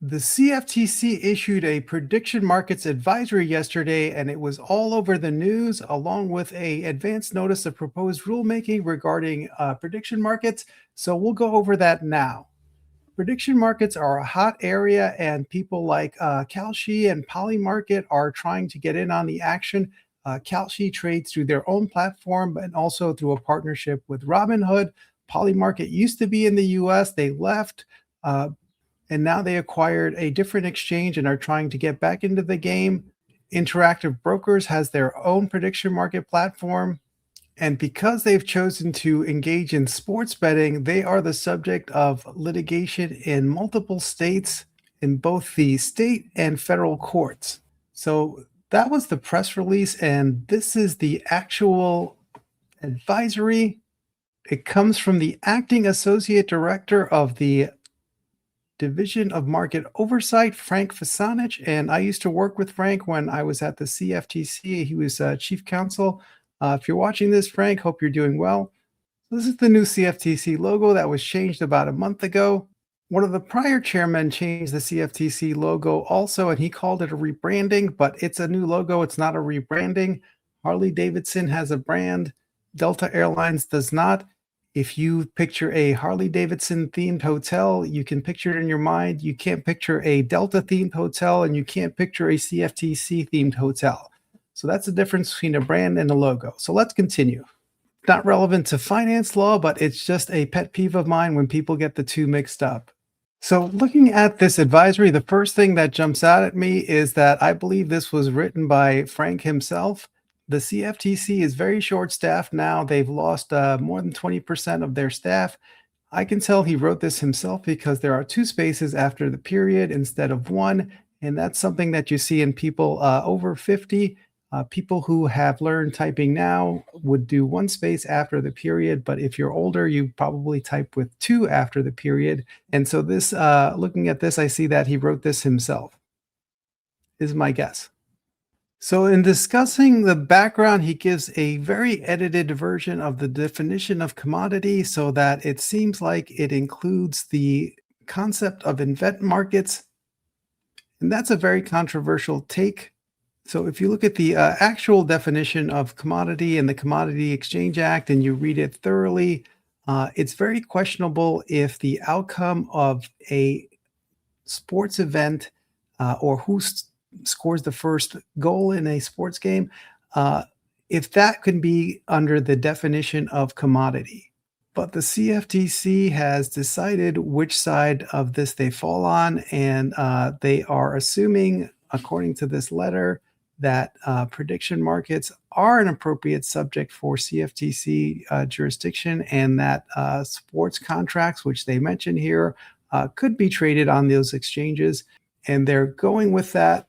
The CFTC issued a prediction markets advisory yesterday, and it was all over the news, along with a advance notice of proposed rulemaking regarding prediction markets. So we'll go over that now. Prediction markets are a hot area, and people like Kalshi and PolyMarket are trying to get in on the action. Kalshi trades through their own platform, but also through a partnership with Robinhood. PolyMarket used to be in the US, they left. And now they acquired a different exchange and are trying to get back into the game. Interactive Brokers has their own prediction market platform. And because they've chosen to engage in sports betting, they are the subject of litigation in multiple states in both the state and federal courts. So that was the press release, and this is the actual advisory. It comes from the acting associate director of the Division of Market Oversight, Frank Fasanich, and I used to work with Frank when I was at the CFTC. He was chief counsel. If you're watching this, Frank, hope you're doing well. This is the new CFTC logo that was changed about a month ago. One of the prior chairmen changed the CFTC logo also, and he called it a rebranding, but it's a new logo. It's not a rebranding. Harley-Davidson has a brand. Delta Airlines does not. If you picture a Harley-Davidson themed hotel, you can picture it in your mind. You can't picture a Delta themed hotel, and you can't picture a CFTC themed hotel. So that's the difference between a brand and a logo. So let's continue. Not relevant to finance law, but it's just a pet peeve of mine when people get the two mixed up. So looking at this advisory, the first thing that jumps out at me is that I believe this was written by Frank himself. The CFTC is very short-staffed now. They've lost more than 20% of their staff. I can tell he wrote this himself because there are two spaces after the period instead of one, and that's something that you see in people over 50. People who have learned typing now would do one space after the period, but if you're older, you probably type with two after the period. And so this, looking at this, I see that he wrote this himself, is my guess. So in discussing the background, he gives a very edited version of the definition of commodity so that it seems like it includes the concept of event markets. And that's a very controversial take. So if you look at the actual definition of commodity in the Commodity Exchange Act and you read it thoroughly, it's very questionable if the outcome of a sports event or who scores the first goal in a sports game, if that can be under the definition of commodity. But the CFTC has decided which side of this they fall on, and they are assuming, according to this letter, that prediction markets are an appropriate subject for CFTC jurisdiction, and that sports contracts, which they mention here, could be traded on those exchanges, and they're going with that.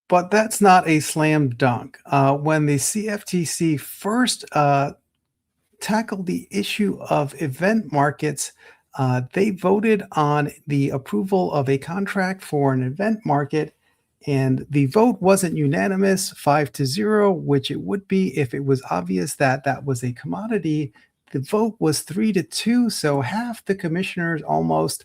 But that's not a slam dunk. When the CFTC first tackled the issue of event markets, they voted on the approval of a contract for an event market, and the vote wasn't unanimous, 5-0, which it would be if it was obvious that that was a commodity. The vote was 3-2, so half the commissioners almost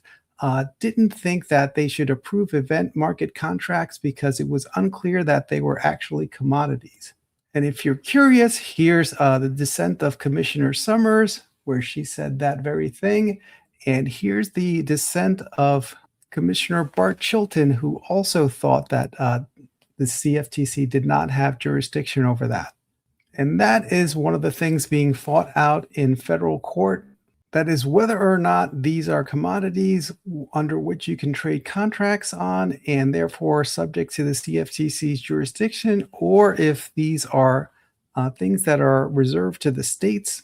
didn't think that they should approve event market contracts because it was unclear that they were actually commodities. And if you're curious, here's the dissent of Commissioner Summers, where she said that very thing. And here's the dissent of Commissioner Bart Chilton, who also thought that the CFTC did not have jurisdiction over that. And that is one of the things being fought out in federal court. That is whether or not these are commodities under which you can trade contracts on and therefore subject to the CFTC's jurisdiction, or if these are things that are reserved to the states.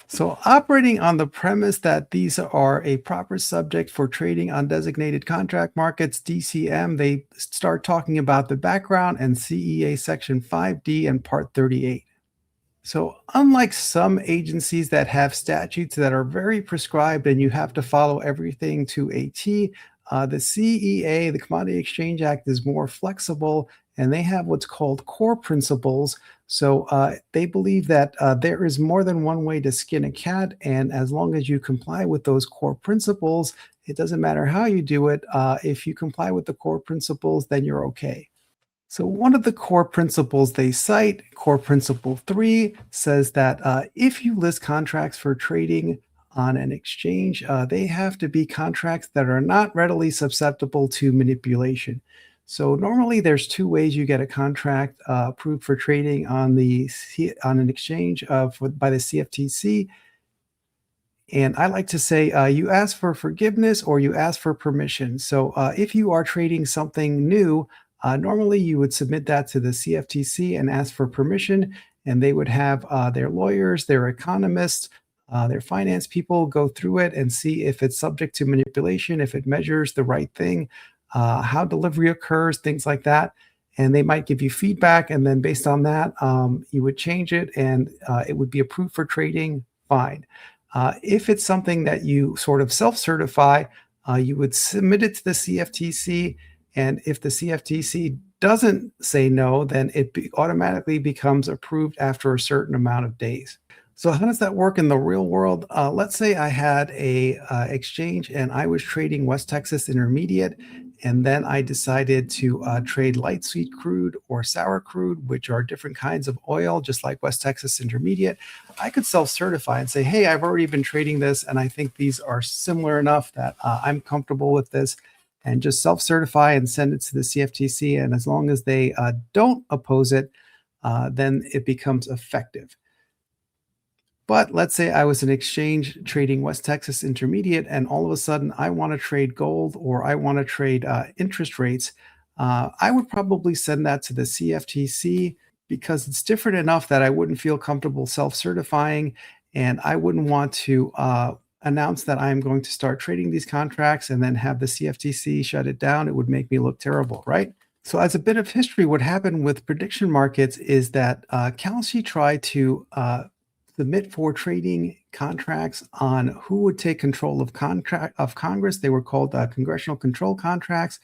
So operating on the premise that these are a proper subject for trading on designated contract markets, DCM, they start talking about the background and CEA Section 5D and Part 38. So unlike some agencies that have statutes that are very prescribed and you have to follow everything to a T, the CEA, the Commodity Exchange Act, is more flexible, and they have what's called core principles. So they believe that there is more than one way to skin a cat, and as long as you comply with those core principles It doesn't matter how you do it. If you comply with the core principles, then you're okay. So, one of the core principles they cite, core principle 3, says that if you list contracts for trading on an exchange, they have to be contracts that are not readily susceptible to manipulation. So, normally there's two ways you get a contract approved for trading on on an exchange by the CFTC. And I like to say you ask for forgiveness or you ask for permission. So if you are trading something new, normally you would submit that to the CFTC and ask for permission, and they would have their lawyers, their economists, their finance people go through it and see if it's subject to manipulation, if it measures the right thing, how delivery occurs, things like that. And they might give you feedback, and then based on that, you would change it, and it would be approved for trading. Fine. If it's something that you sort of self-certify, you would submit it to the CFTC, and if the CFTC doesn't say no, then automatically becomes approved after a certain amount of days. So how does that work in the real world? Let's say I had a exchange and I was trading West Texas Intermediate, and then I decided to trade light sweet crude or sour crude, which are different kinds of oil, just like West Texas Intermediate. I could self-certify and say, hey, I've already been trading this, and I think these are similar enough that I'm comfortable with this, and just self-certify and send it to the CFTC. And as long as they don't oppose it, then it becomes effective. But let's say I was an exchange trading West Texas Intermediate, and all of a sudden I want to trade gold or I want to trade interest rates. I would probably send that to the CFTC because it's different enough that I wouldn't feel comfortable self-certifying, and I wouldn't want to announce that I'm going to start trading these contracts and then have the CFTC shut it down. It would make me look terrible, right? So as a bit of history, what happened with prediction markets is that Kalshi tried to submit for trading contracts on who would take control of Congress. They were called congressional control contracts.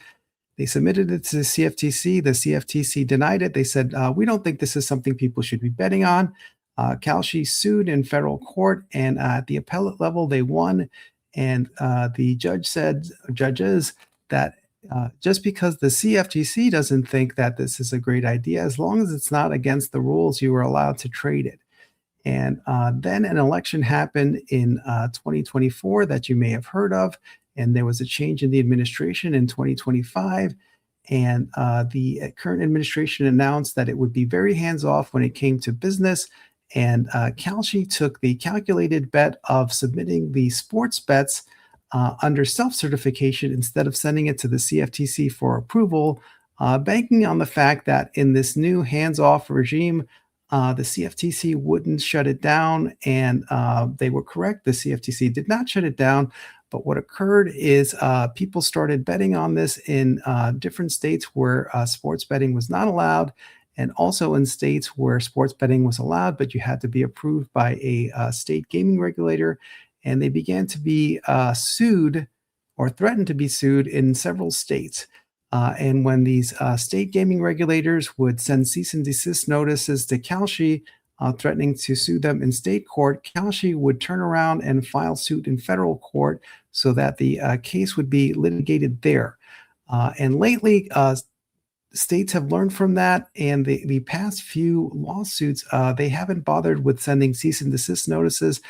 They submitted it to the CFTC. The CFTC denied it. They said, we don't think this is something people should be betting on. Kalshi sued in federal court, and at the appellate level, they won. And the judges, that just because the CFTC doesn't think that this is a great idea, as long as it's not against the rules, you are allowed to trade it. And then an election happened in 2024 that you may have heard of, and there was a change in the administration in 2025. And the current administration announced that it would be very hands-off when it came to business. And Kalshi took the calculated bet of submitting the sports bets under self-certification instead of sending it to the CFTC for approval, banking on the fact that in this new hands-off regime, the CFTC wouldn't shut it down, and they were correct. The CFTC did not shut it down, but what occurred is people started betting on this in different states where sports betting was not allowed, and also in states where sports betting was allowed, but you had to be approved by a state gaming regulator, and they began to be sued or threatened to be sued in several states. And when these state gaming regulators would send cease and desist notices to Kalshi, threatening to sue them in state court, Kalshi would turn around and file suit in federal court so that the case would be litigated there. And lately, states have learned from that, and the past few lawsuits, they haven't bothered with sending cease and desist notices.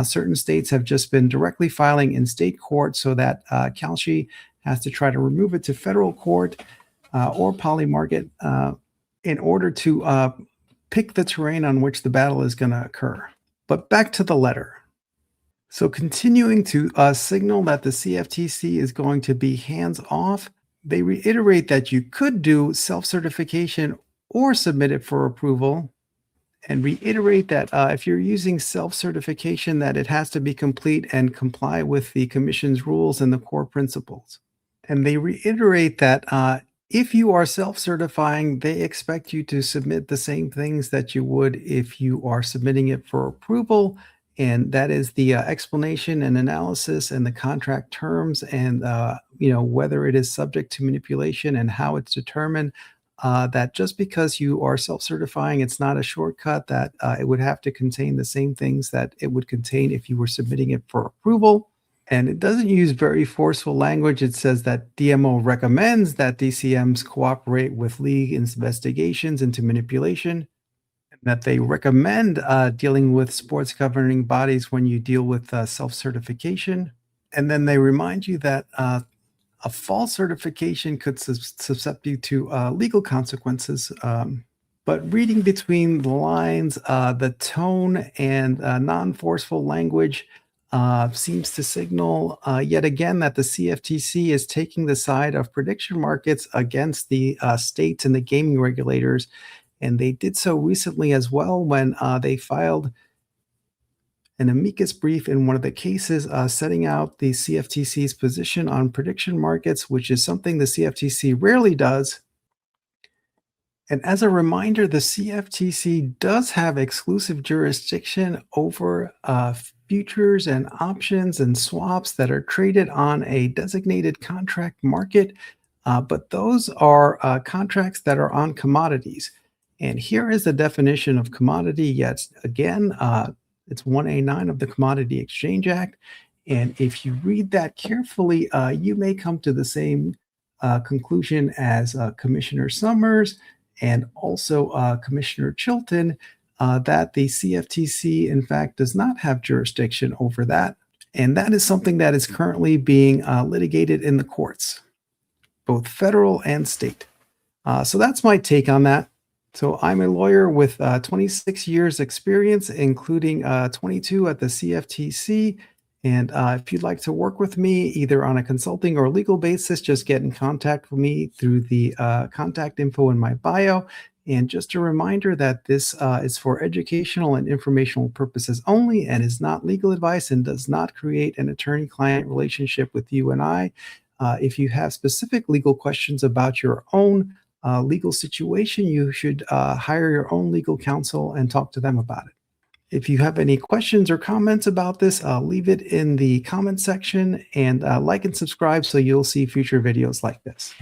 Certain states have just been directly filing in state court so that Kalshi has to try to remove it to federal court or PolyMarket in order to pick the terrain on which the battle is going to occur. But back to the letter. So continuing to signal that the CFTC is going to be hands-off, they reiterate that you could do self-certification or submit it for approval, and reiterate that if you're using self-certification, that it has to be complete and comply with the Commission's rules and the core principles. And they reiterate that if you are self-certifying, they expect you to submit the same things that you would if you are submitting it for approval. And that is the explanation and analysis and the contract terms and whether it is subject to manipulation and how it's determined. That just because you are self-certifying, it's not a shortcut, that it would have to contain the same things that it would contain if you were submitting it for approval. And it doesn't use very forceful language. It says that DMO recommends that DCMs cooperate with league investigations into manipulation, and that they recommend dealing with sports governing bodies when you deal with self-certification. And then they remind you that a false certification could suscept you to legal consequences. But reading between the lines, the tone and non-forceful language seems to signal yet again that the CFTC is taking the side of prediction markets against the states and the gaming regulators. And they did so recently as well when they filed an amicus brief in one of the cases setting out the CFTC's position on prediction markets, which is something the CFTC rarely does. And as a reminder, the CFTC does have exclusive jurisdiction over futures and options and swaps that are traded on a designated contract market, but those are contracts that are on commodities. And here is the definition of commodity. Yet again, it's 1A9 of the Commodity Exchange Act. And if you read that carefully, you may come to the same conclusion as Commissioner Summers and also Commissioner Chilton, that the CFTC, in fact, does not have jurisdiction over that. And that is something that is currently being litigated in the courts, both federal and state. So that's my take on that. So I'm a lawyer with 26 years experience, including 22 at the CFTC. And if you'd like to work with me, either on a consulting or legal basis, just get in contact with me through the contact info in my bio. And just a reminder that this is for educational and informational purposes only and is not legal advice and does not create an attorney-client relationship with you and I. If you have specific legal questions about your own legal situation, you should hire your own legal counsel and talk to them about it. If you have any questions or comments about this, leave it in the comment section and like and subscribe so you'll see future videos like this.